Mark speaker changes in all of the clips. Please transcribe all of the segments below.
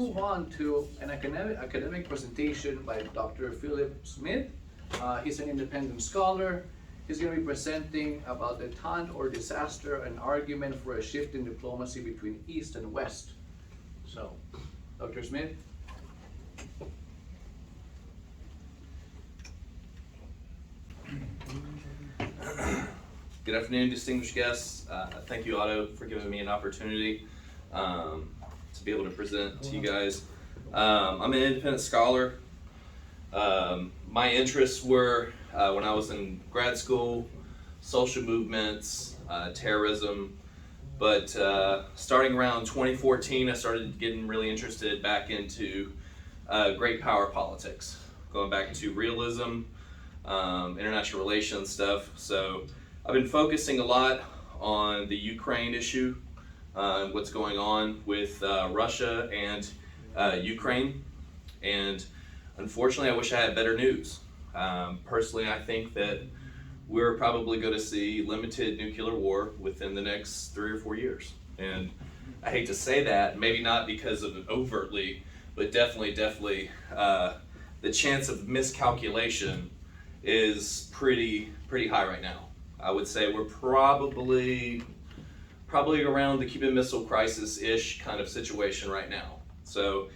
Speaker 1: move on to an academic presentation by Dr. Phillip Smith. He's an independent scholar. He's going to be presenting about detente or disaster, an argument for a shift in diplomacy between East and West. So, Dr. Smith.
Speaker 2: Good afternoon, distinguished guests. Thank you, Otto, for giving me an opportunity to be able to present to you guys. I'm an independent scholar. My interests were, when I was in grad school, social movements, terrorism, but starting around 2014, I started getting really interested back into great power politics, going back to realism, international relations stuff. So I've been focusing a lot on the Ukraine issue, what's going on with Russia and Ukraine, and unfortunately I wish I had better news. Personally, I think that we're probably going to see limited nuclear war within the next 3 or 4 years. And I hate to say that, maybe not because of it overtly, but definitely the chance of miscalculation is pretty high right now. I would say we're probably around the Cuban Missile Crisis-ish kind of situation right now. So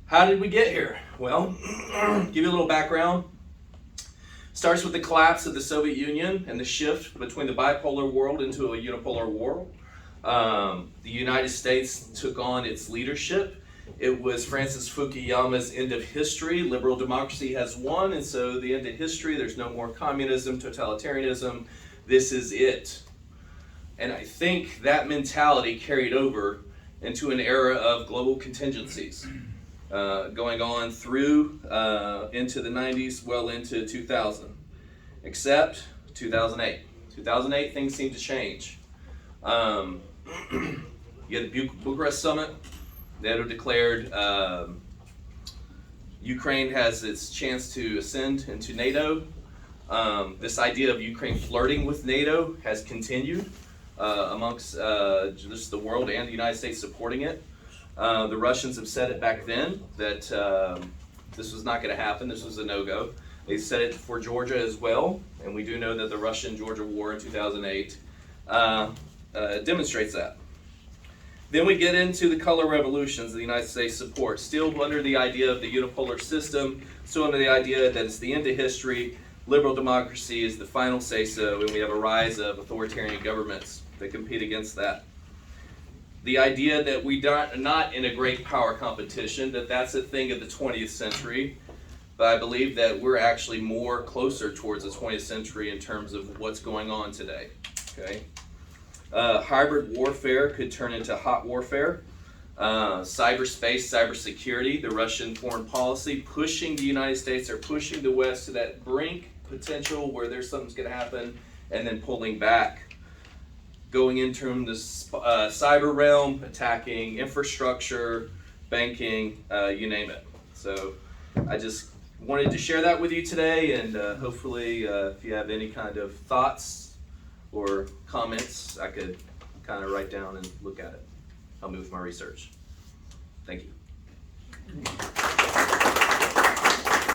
Speaker 2: how did we get here? Well, give you a little background. Starts with the collapse of the Soviet Union and the shift between the bipolar world into a unipolar world. The United States took on its leadership. It was Francis Fukuyama's end of history. Liberal democracy has won, and so the end of history, there's no more communism, totalitarianism. This is it. And I think that mentality carried over into an era of global contingencies, going on through into the 90s, well into 2000, except 2008. 2008, things seemed to change. You had the Bucharest Summit. NATO declared Ukraine has its chance to ascend into NATO. This idea of Ukraine flirting with NATO has continued amongst just the world and the United States supporting it. The Russians have said it back then that this was not going to happen. This was a no-go. They said it for Georgia as well, and we do know that the Russian-Georgia war in 2008 demonstrates that. Then we get into the color revolutions the United States supports, still under the idea of the unipolar system, still under the idea that it's the end of history, liberal democracy is the final say-so, and we have a rise of authoritarian governments that compete against that. The idea that we are not in a great power competition, that's a thing of the 20th century, but I believe that we're actually more closer towards the 20th century in terms of what's going on today. Okay. Hybrid warfare could turn into hot warfare. Cyberspace, cybersecurity, the Russian foreign policy, pushing the United States or pushing the West to that brink potential where there's something's going to happen, and then pulling back. Going into the cyber realm, attacking infrastructure, banking, you name it. So I just wanted to share that with you today, and hopefully if you have any kind of thoughts or comments, I could kind of write down and look at it. Help me with my research. Thank you.